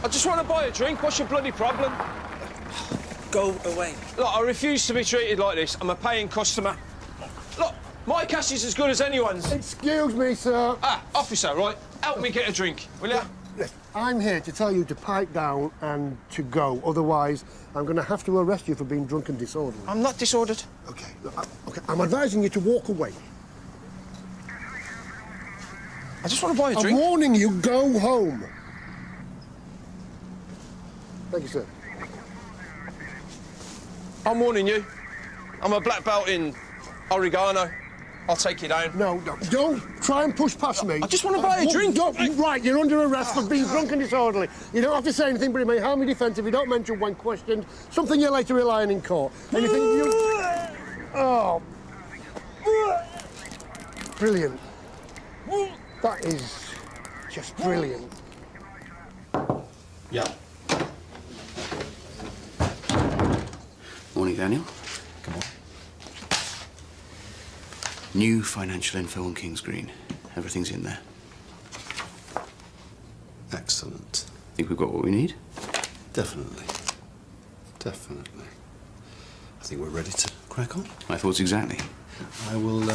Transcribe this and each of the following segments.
I just want to buy a drink. What's your bloody problem? Go away. Look, I refuse to be treated like this. I'm a paying customer. Look, my cash is as good as anyone's. Excuse me, sir. Ah, officer, right? Help me get a drink, will you? I'm here to tell you to pipe down and to go. Otherwise, I'm going to have to arrest you for being drunk and disorderly. I'm not disordered. OK, OK, I'm advising you to walk away. I just want to buy a drink. I'm warning you, go home. Thank you, sir. I'm warning you. I'm a black belt in oregano. I'll take you down. No, don't try and push past me. I just want to buy a drink. Right, you're under arrest for being drunk and disorderly. You don't have to say anything, but it may harm your defence if you don't mention when questioned. Something you'll later rely on in court. Anything you... Oh. Brilliant. That is just brilliant. Yeah. Morning, Daniel. Come on. New financial info on Kings Green. Everything's in there. Excellent. Think we've got what we need? Definitely. Definitely. I think we're ready to crack on. My thoughts exactly. I will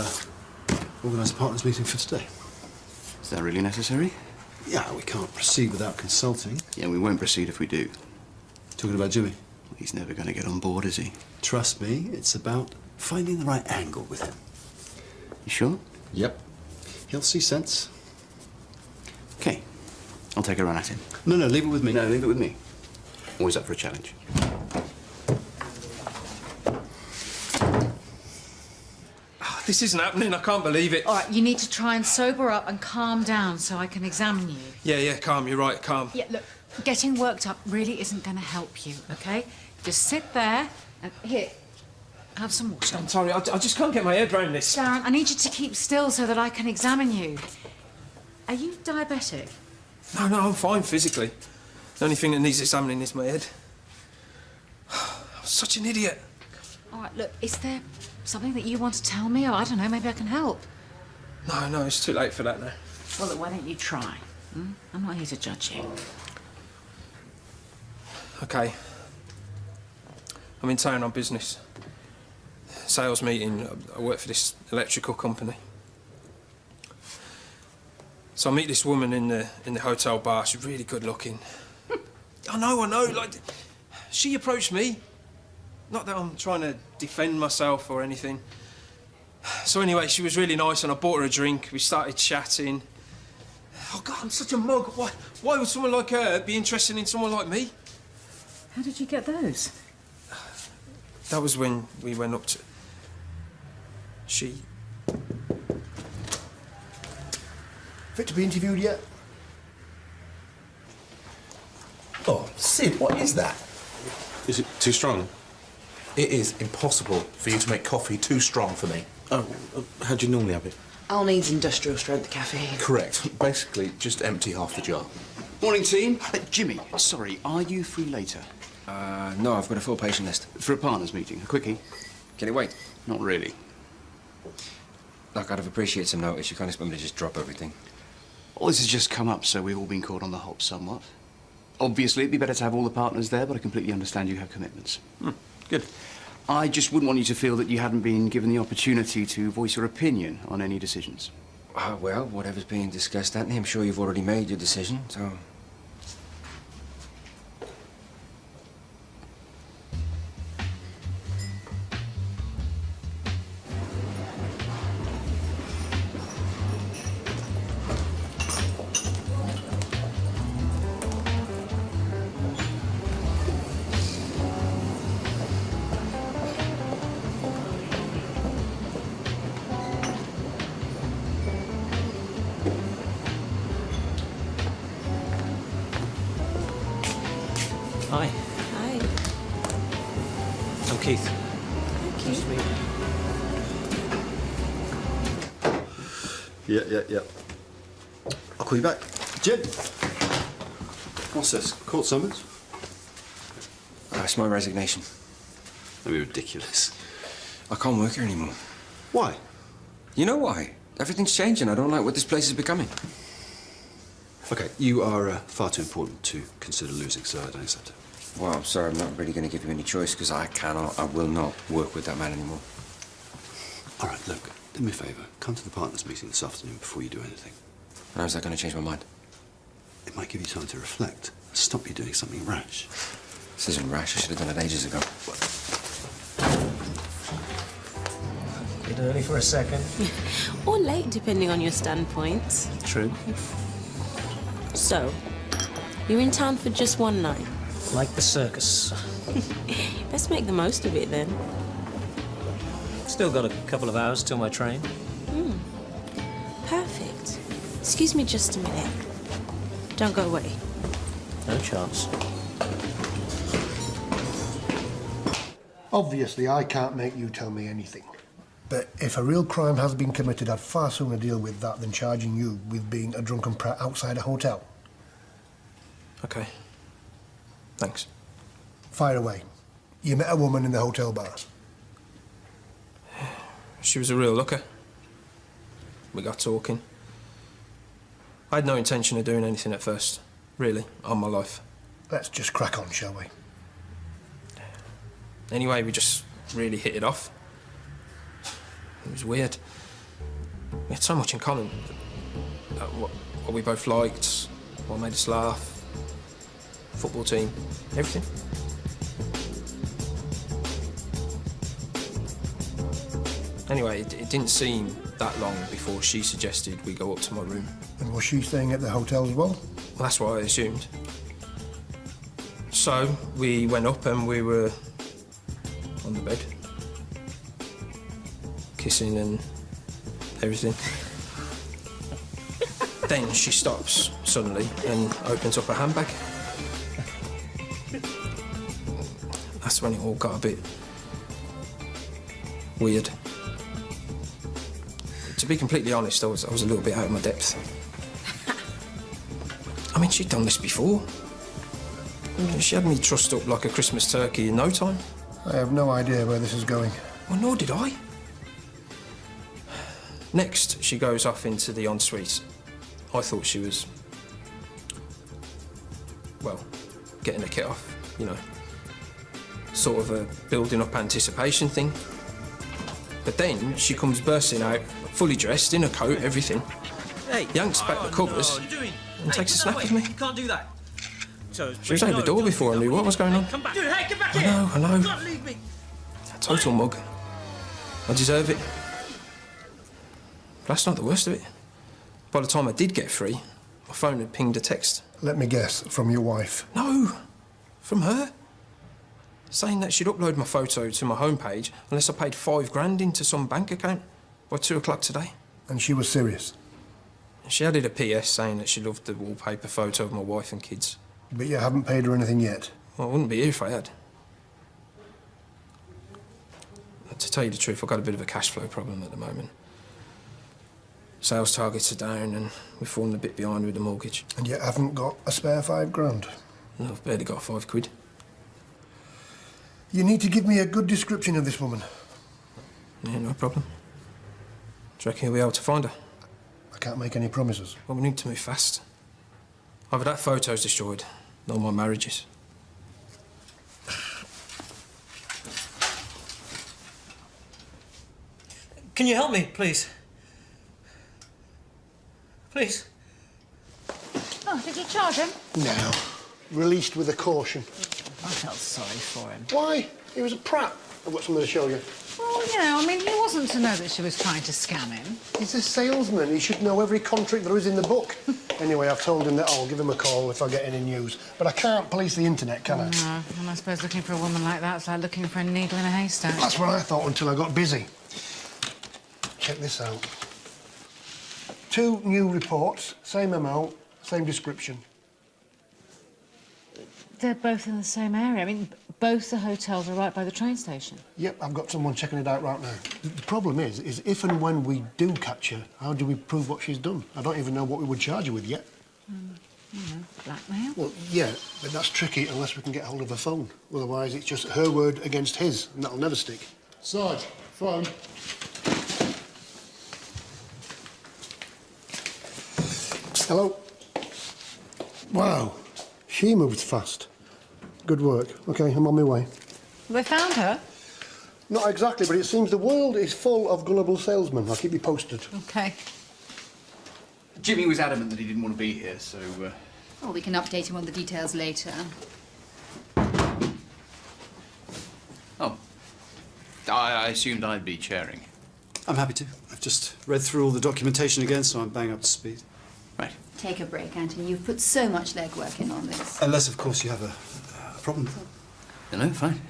organise a partners meeting for today. Is that really necessary? Yeah, we can't proceed without consulting. Yeah, we won't proceed if we do. Talking about Jimmy. He's never going to get on board, is he? Trust me, it's about finding the right angle with him. You sure? Yep. He'll see sense. Okay. I'll take a run at him. No, leave it with me. No, leave it with me. Always up for a challenge. This isn't happening. I can't believe it. All right, you need to try and sober up and calm down so I can examine you. Yeah, calm. You're right, calm. Yeah, look, getting worked up really isn't going to help you, OK? Just sit there and... Here, have some water. I'm sorry, I just can't get my head around this. Darren, I need you to keep still so that I can examine you. Are you diabetic? No, I'm fine physically. The only thing that needs examining is my head. I'm such an idiot. All right, look, is there something that you want to tell me? Or, I don't know, maybe I can help. No, it's too late for that now. Well, look, why don't you try? I'm not here to judge you. OK. I'm in town on business. Sales meeting. I work for this electrical company. So I meet this woman in the hotel bar. She's really good looking. I know. Like, she approached me. Not that I'm trying to defend myself or anything. So anyway, she was really nice, and I bought her a drink. We started chatting. Oh God, I'm such a mug. Why would someone like her be interested in someone like me? How did you get those? That was when we went up to... She... Fit to be interviewed yet? Oh, Sid, what is that? Is it too strong? It is impossible for you to make coffee too strong for me. Oh, how do you normally have it? Al needs industrial strength caffeine. Correct. Basically, just empty half the jar. Morning, team. Jimmy, sorry, are you free later? No, I've got a full patient list. For a partners meeting, a quickie? Can it wait? Not really. Look, I'd have appreciated some notice. You can't expect me to just drop everything. Well, this has just come up, so we've all been caught on the hop somewhat. Obviously, it'd be better to have all the partners there, but I completely understand you have commitments. Good. I just wouldn't want you to feel that you hadn't been given the opportunity to voice your opinion on any decisions. Well, whatever's being discussed, Anthony, I'm sure you've already made your decision, so... Hi. Hi. I'm Keith. Thank you. Nice to meet you. Yeah. I'll call you back. Jim! What's this? Court summons? It's my resignation. That'd be ridiculous. I can't work here anymore. Why? You know why? Everything's changing. I don't like what this place is becoming. Okay, you are far too important to consider losing, so I don't accept it. Well, I'm sorry, I'm not really going to give you any choice because I will not work with that man anymore. All right, look, do me a favour. Come to the partners' meeting this afternoon before you do anything. How's that going to change my mind? It might give you time to reflect and stop you doing something rash. This isn't rash. I should have done it ages ago. Bit early for a second. Or late, depending on your standpoint. True. So, you're in town for just one night. Like the circus. Let's make the most of it then. Still got a couple of hours till my train. Perfect. Excuse me just a minute. Don't go away. No chance. Obviously, I can't make you tell me anything. But if a real crime has been committed, I'd far sooner deal with that than charging you with being a drunken prat outside a hotel. Okay. Thanks. Fire away. You met a woman in the hotel bar. She was a real looker. We got talking. I had no intention of doing anything at first, really, on my life. Let's just crack on, shall we? Anyway, we just really hit it off. It was weird. We had so much in common. What we both liked, what made us laugh, football team, everything. Anyway, it didn't seem that long before she suggested we go up to my room. And was she staying at the hotel as well? Well, that's what I assumed. So, we went up and we were on the bed. Kissing and everything. Then she stops suddenly and opens up her handbag. That's when it all got a bit weird. To be completely honest, I was a little bit out of my depth. I mean, she'd done this before. She had me trussed up like a Christmas turkey in no time. I have no idea where this is going. Well, nor did I. Next, she goes off into the ensuite. I thought she was, well, getting a kit off, you know. Sort of a building up anticipation thing. But then she comes bursting out, fully dressed, in a coat, everything. Hey. Yanks back the covers and takes a snap of me. You can't do that. She was out the door before I knew what was going on. Come back. Dude, hey, get back I here. know, I know. You can't leave me. A total mug. I deserve it. But that's not the worst of it. By the time I did get free, my phone had pinged a text. Let me guess, from your wife. No, from her. Saying that she'd upload my photo to my homepage unless I paid £5,000 into some bank account by 2 o'clock today. And she was serious. She added a PS saying that she loved the wallpaper photo of my wife and kids. But you haven't paid her anything yet. Well, I wouldn't be here if I had. To tell you the truth, I've got a bit of a cash flow problem at the moment. Sales targets are down and we've fallen a bit behind with the mortgage. And you haven't got a spare £5,000. No, I've barely got £5. You need to give me a good description of this woman. Yeah, no problem. Do you reckon you'll be able to find her? I can't make any promises. Well, we need to move fast. Either that photo's destroyed, or my marriage is. Can you help me, please? Please. Oh, did you charge him? No. Released with a caution. I felt sorry for him. Why? He was a prat. I've got something to show you. Well, you know, I mean, he wasn't to know that she was trying to scam him. He's a salesman. He should know every contract there is in the book. Anyway, I've told him that I'll give him a call if I get any news. But I can't police the internet, can I? No, and I suppose looking for a woman like that's like looking for a needle in a haystack. That's what I thought until I got busy. Check this out. 2 new reports, same amount, same description. They're both in the same area. I mean, both the hotels are right by the train station. Yep, I've got someone checking it out right now. The problem is if and when we do catch her, how do we prove what she's done? I don't even know what we would charge her with yet. You know, blackmail. Well, yeah, but that's tricky unless we can get hold of her phone. Otherwise, it's just her word against his, and that'll never stick. Sarge, phone. Hello? Wow, she moves fast. Good work. OK, I'm on my way. They found her? Not exactly, but it seems the world is full of gullible salesmen. I'll keep you posted. OK. Jimmy was adamant that he didn't want to be here, so... Oh, we can update him on the details later. Oh. I assumed I'd be chairing. I'm happy to. I've just read through all the documentation again, so I'm bang up to speed. Right. Take a break, Anthony. You've put so much legwork in on this. Unless, of course, you have a problem. No, fine.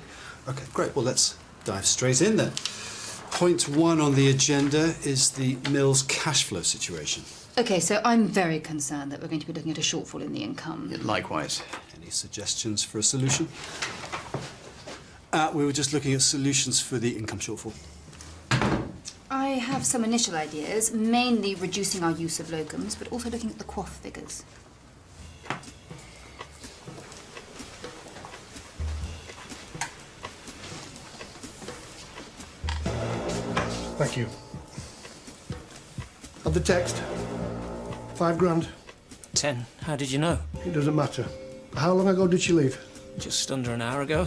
OK, great. Well, let's dive straight in then. Point 1 on the agenda is the mill's cash flow situation. OK, so I'm very concerned that we're going to be looking at a shortfall in the income. Yeah, likewise. Any suggestions for a solution? We were just looking at solutions for the income shortfall. I have some initial ideas, mainly reducing our use of locums, but also looking at the quaff figures. Thank you. Have the text. 5 grand. 10. How did you know? It doesn't matter. How long ago did she leave? Just under an hour ago.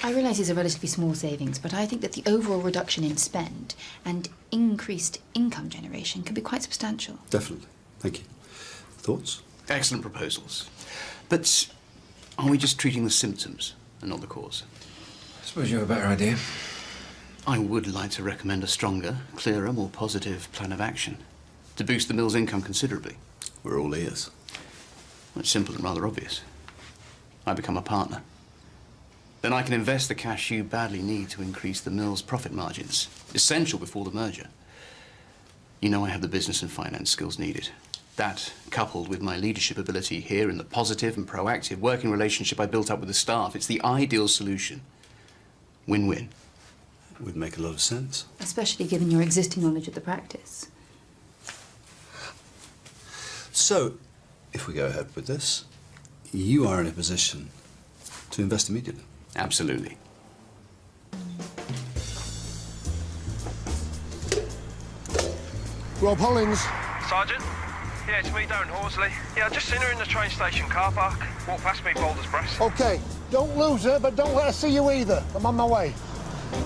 I realise these are relatively small savings, but I think that the overall reduction in spend and increased income generation could be quite substantial. Definitely. Thank you. Thoughts? Excellent proposals. But are we just treating the symptoms and not the cause? I suppose you have a better idea. I would like to recommend a stronger, clearer, more positive plan of action to boost the mill's income considerably. We're all ears. Well, it's simple and rather obvious. I become a partner. Then I can invest the cash you badly need to increase the mill's profit margins, essential before the merger. You know I have the business and finance skills needed. That, coupled with my leadership ability here and the positive and proactive working relationship I built up with the staff, it's the ideal solution. Win-win. Would make a lot of sense. Especially given your existing knowledge of the practice. So, if we go ahead with this, you are in a position to invest immediately. Absolutely. Rob Hollins. Sergeant? Yeah, it's me, Darren Horsley. Yeah, I just seen her in the train station car park. Walked past me, bold as brass. OK, don't lose her, but don't let her see you either. I'm on my way.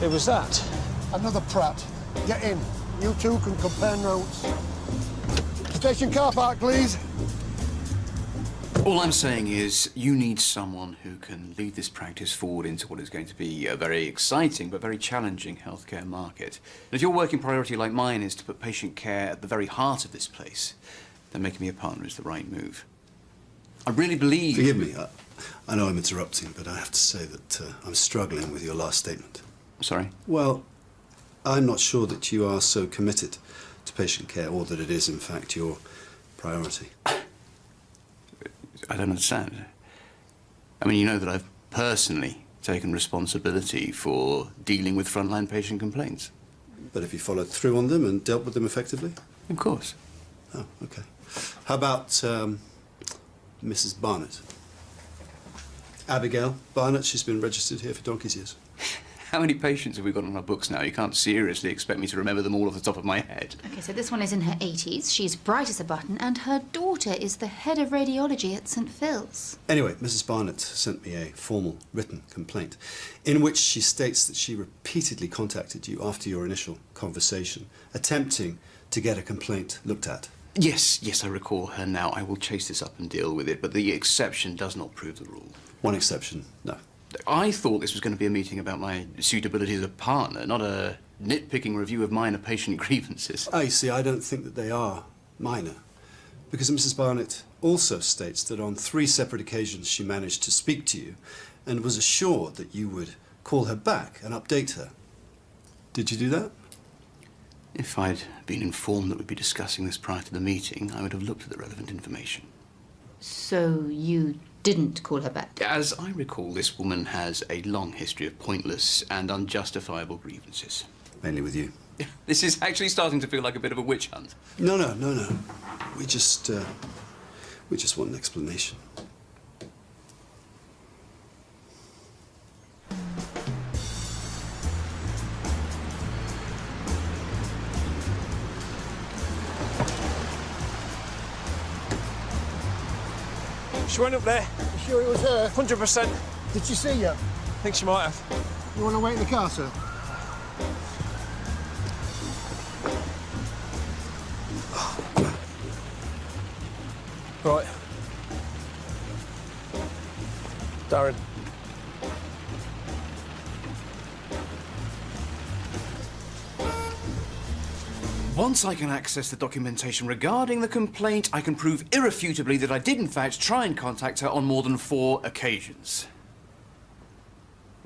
Who was that? Another prat. Get in. You two can compare notes. Station car park, please. All I'm saying is you need someone who can lead this practice forward into what is going to be a very exciting but very challenging healthcare market. And if your working priority, like mine, is to put patient care at the very heart of this place, then making me a partner is the right move. I really believe... Forgive me. I know I'm interrupting, but I have to say that I'm struggling with your last statement. Sorry? Well, I'm not sure that you are so committed to patient care or that it is, in fact, your priority. I don't understand. I mean, you know that I've personally taken responsibility for dealing with frontline patient complaints. But have you followed through on them and dealt with them effectively? Of course. Oh, OK. How about Mrs. Barnett? Abigail Barnett, she's been registered here for donkey's years. How many patients have we got on our books now? You can't seriously expect me to remember them all off the top of my head. OK, so this one is in her 80s. She's bright as a button, and her daughter is the head of radiology at St. Phil's. Anyway, Mrs. Barnett sent me a formal written complaint in which she states that she repeatedly contacted you after your initial conversation, attempting to get a complaint looked at. Yes, I recall her now. I will chase this up and deal with it, but the exception does not prove the rule. One exception, no. I thought this was going to be a meeting about my suitability as a partner, not a nitpicking review of minor patient grievances. You see, I don't think that they are minor, because Mrs. Barnett also states that on 3 separate occasions she managed to speak to you and was assured that you would call her back and update her. Did you do that? If I'd been informed that we'd be discussing this prior to the meeting, I would have looked at the relevant information. So you didn't call her back? As I recall, this woman has a long history of pointless and unjustifiable grievances. Mainly with you. This is actually starting to feel like a bit of a witch hunt. No. We just want an explanation. She went up there. You sure it was her? 100%. Did she see you? I think she might have. You want to wait in the car, sir? Right. Darren. Once I can access the documentation regarding the complaint, I can prove irrefutably that I did in fact try and contact her on more than 4 occasions.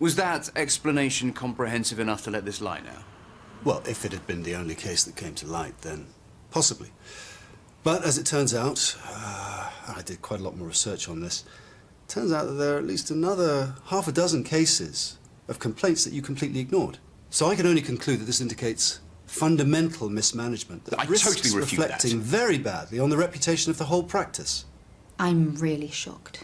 Was that explanation comprehensive enough to let this lie now? Well, if it had been the only case that came to light, then possibly. But as it turns out, I did quite a lot more research on this. Turns out that there are at least another half a dozen cases of complaints that you completely ignored. So I can only conclude that this indicates fundamental mismanagement that I risks totally refute that. reflecting very badly on the reputation of the whole practice. I'm really shocked.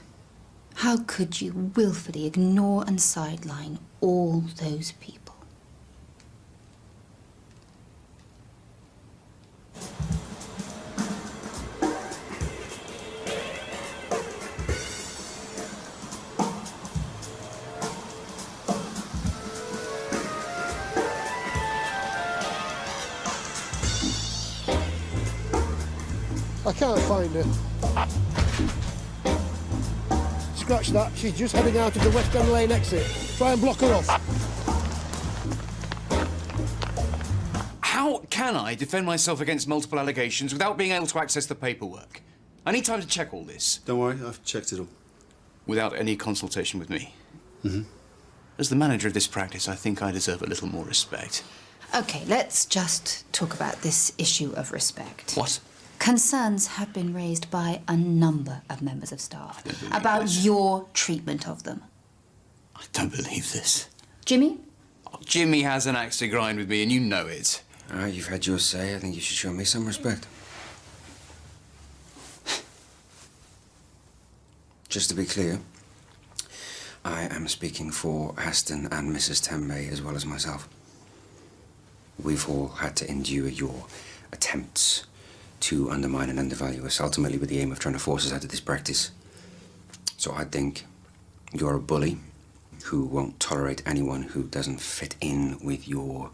How could you willfully ignore and sideline all those people? I can't find her. Scratch that. She's just heading out of the West End Lane exit. Try and block her off. How can I defend myself against multiple allegations without being able to access the paperwork? I need time to check all this. Don't worry, I've checked it all. Without any consultation with me? Mm-hmm. As the manager of this practice, I think I deserve a little more respect. Okay, let's just talk about this issue of respect. What? Concerns have been raised by a number of members of staff I don't believe about this. your treatment of them. I don't believe this. Jimmy? Oh, Jimmy has an axe to grind with me, and you know it. All right, you've had your say. I think you should show me some respect. Just to be clear, I am speaking for Aston and Mrs. Tenbay as well as myself. We've all had to endure your attempts to undermine and undervalue us, ultimately with the aim of trying to force us out of this practice. So I think you're a bully who won't tolerate anyone who doesn't fit in with your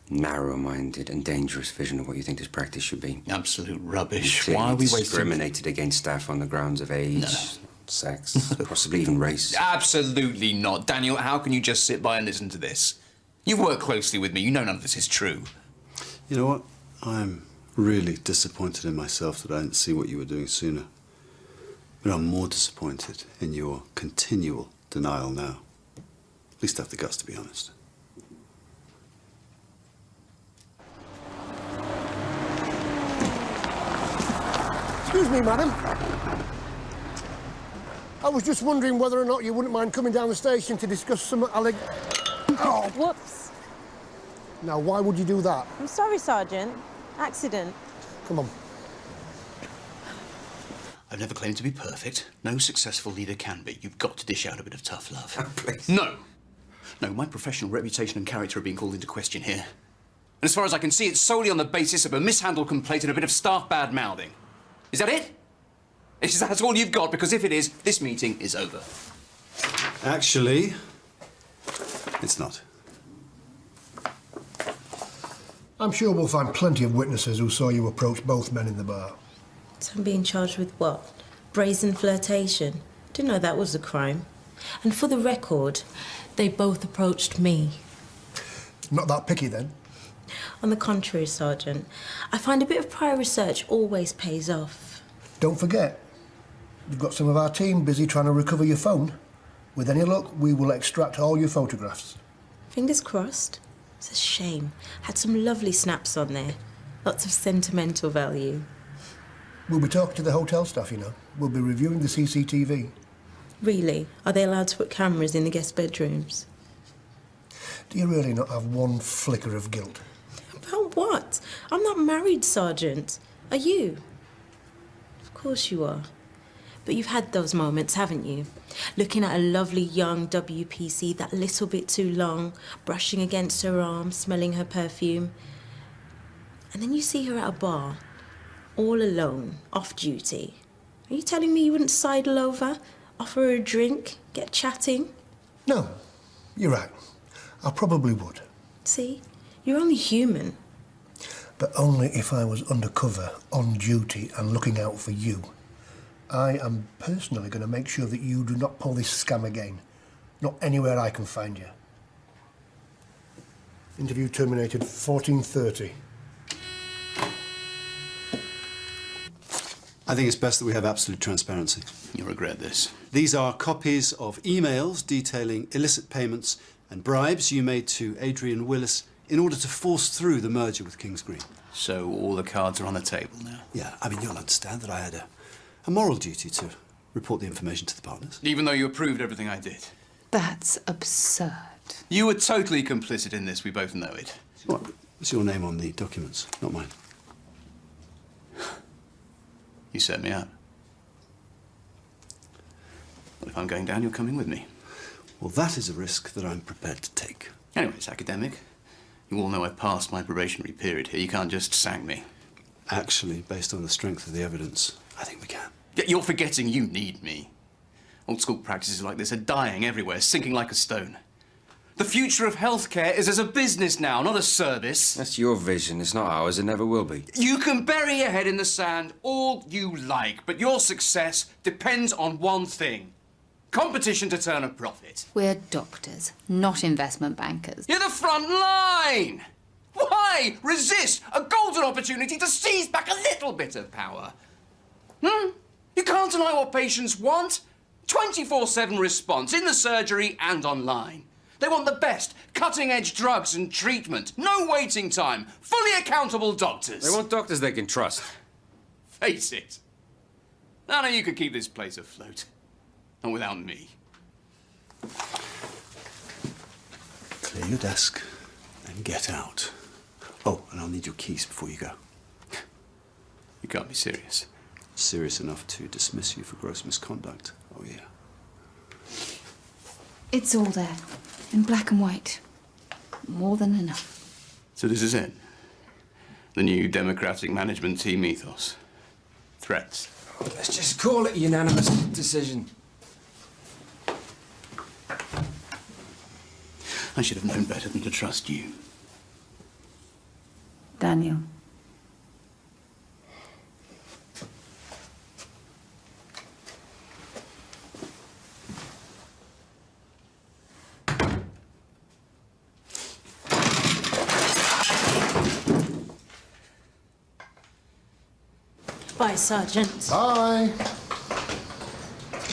narrow-minded and dangerous vision of what you think this practice should be. Absolute rubbish. You Why are we wasting... discriminated against staff on the grounds of age, sex, possibly even race. Absolutely not. Daniel, how can you just sit by and listen to this? You've worked closely with me. You know none of this is true. You know what? I'm really disappointed in myself that I didn't see what you were doing sooner. But I'm more disappointed in your continual denial now. At least I have the guts to be honest. Excuse me, madam. I was just wondering whether or not you wouldn't mind coming down the station to discuss some Oh, Whoops. now why would you do that? I'm sorry, Sergeant. Accident. Come on. I've never claimed to be perfect. No successful leader can be. You've got to dish out a bit of tough love. Please. No. No, my professional reputation and character are being called into question here. And as far as I can see, it's solely on the basis of a mishandled complaint and a bit of staff bad-mouthing. Is that it? Is that all you've got? Because if it is, this meeting is over. Actually, it's not. I'm sure we'll find plenty of witnesses who saw you approach both men in the bar. So I'm being charged with what? Brazen flirtation. Didn't know that was a crime. And for the record, they both approached me. Not that picky, then? On the contrary, Sergeant, I find a bit of prior research always pays off. Don't forget, you've got some of our team busy trying to recover your phone. With any luck, we will extract all your photographs. Fingers crossed. It's a shame. Had some lovely snaps on there. Lots of sentimental value. We'll be talking to the hotel staff, you know. We'll be reviewing the CCTV. Really? Are they allowed to put cameras in the guest bedrooms? Do you really not have one flicker of guilt? About what? I'm not married, Sergeant. Are you? Of course you are. But you've had those moments, haven't you? Looking at a lovely young WPC that little bit too long, brushing against her arm, smelling her perfume. And then you see her at a bar, all alone, off duty. Are you telling me you wouldn't sidle over, offer her a drink, get chatting? No, you're right. I probably would. See? You're only human. But only if I was undercover, on duty and looking out for you. I am personally going to make sure that you do not pull this scam again. Not anywhere I can find you. Interview terminated 14:30. I think it's best that we have absolute transparency. You'll regret this. These are copies of emails detailing illicit payments and bribes you made to Adrian Willis in order to force through the merger with Kings Green. So all the cards are on the table now? Yeah, I mean, you'll understand that I had a moral duty to report the information to the partners. Even though you approved everything I did? That's absurd. You were totally complicit in this, we both know it. What? It's your name on the documents, not mine. You set me up. Well, if I'm going down, you're coming with me. Well, that is a risk that I'm prepared to take. Anyway, it's academic. You all know I passed my probationary period here. You can't just sack me. Actually, based on the strength of the evidence, I think we can. You're forgetting you need me. Old school practices like this are dying everywhere, sinking like a stone. The future of healthcare is as a business now, not a service. That's your vision. It's not ours. It never will be. You can bury your head in the sand all you like, but your success depends on one thing. Competition to turn a profit. We're doctors, not investment bankers. You're the front line! Why resist a golden opportunity to seize back a little bit of power? You can't deny what patients want. 24/7 response in the surgery and online. They want the best cutting-edge drugs and treatment. No waiting time. Fully accountable doctors. They want doctors they can trust. Face it. None of you could keep this place afloat. Not without me. Clear your desk and get out. Oh, and I'll need your keys before you go. You can't be serious. Serious enough to dismiss you for gross misconduct. Oh, yeah. It's all there, in black and white. More than enough. So this is it? The new democratic management team ethos? Threats? Let's just call it a unanimous decision. I should have known better than to trust you. Daniel. Bye, Sergeant. Bye.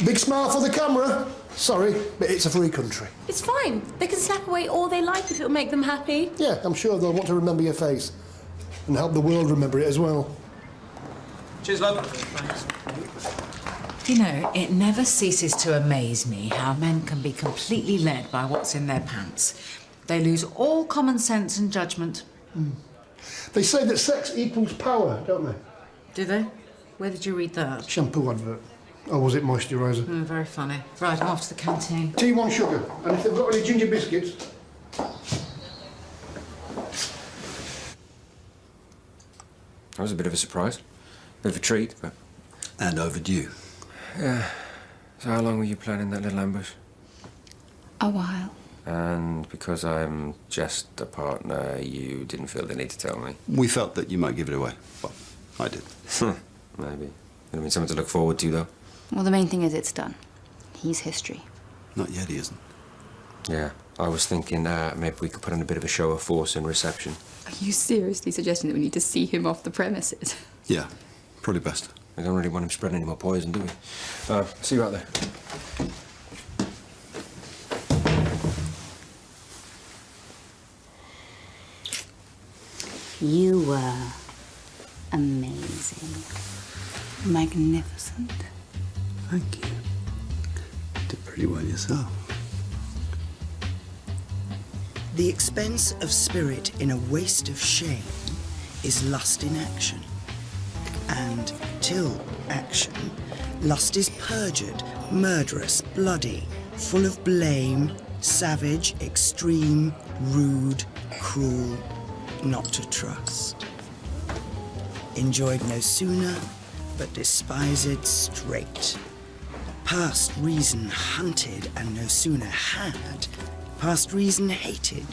Big smile for the camera. Sorry, but it's a free country. It's fine. They can slap away all they like if it'll make them happy. Yeah, I'm sure they'll want to remember your face. And help the world remember it as well. Cheers, love. You know, it never ceases to amaze me how men can be completely led by what's in their pants. They lose all common sense and judgment. They say that sex equals power, don't they? Do they? Where did you read that? Shampoo advert. Or was it moisturiser? Very funny. Right, I'm off to the canteen. Tea, one sugar. And if they've got any ginger biscuits... That was a bit of a surprise. Bit of a treat, but... And overdue. Yeah. So how long were you planning that little ambush? A while. And because I'm just a partner, you didn't feel the need to tell me? We felt that you might give it away. Well, I did. Maybe. It'd have been something to look forward to, though. Well, the main thing is it's done. He's history. Not yet, he isn't. Yeah. I was thinking maybe we could put on a bit of a show of force and reception. Are you seriously suggesting that we need to see him off the premises? Yeah, probably best. We don't really want him spreading any more poison, do we? See you out there. You were amazing. Magnificent. Thank you. Did pretty well yourself. The expense of spirit in a waste of shame is lust in action. And till action, lust is perjured, murderous, bloody, full of blame, savage, extreme, rude, cruel, not to trust. Enjoyed no sooner, but despised straight. Past reason hunted, and no sooner had, past reason hated,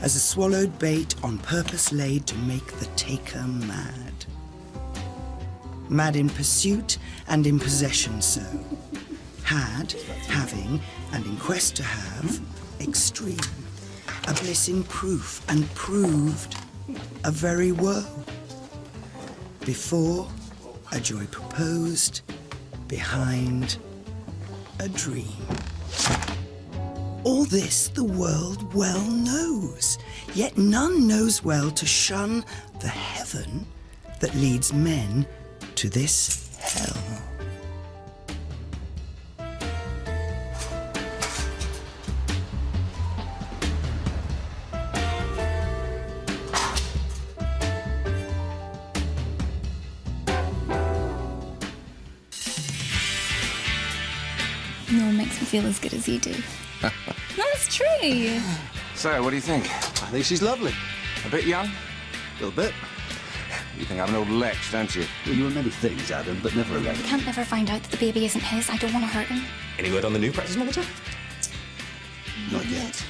as a swallowed bait on purpose laid to make the taker mad. Mad in pursuit and in possession so. Had, having, and in quest to have, extreme. A bliss in proof, and proved a very woe. Before, a joy proposed, behind, a dream. All this the world well knows, yet none knows well to shun the heaven that leads men to this hell. No one makes me feel as good as you do. That's true. So, what do you think? I think she's lovely. A bit young? A little bit. You think I'm an old lech, don't you? Well, you are many things, Adam, but never a lech. We can't never find out that the baby isn't his. I don't want to hurt him. Any word on the new practice manager? Not yet.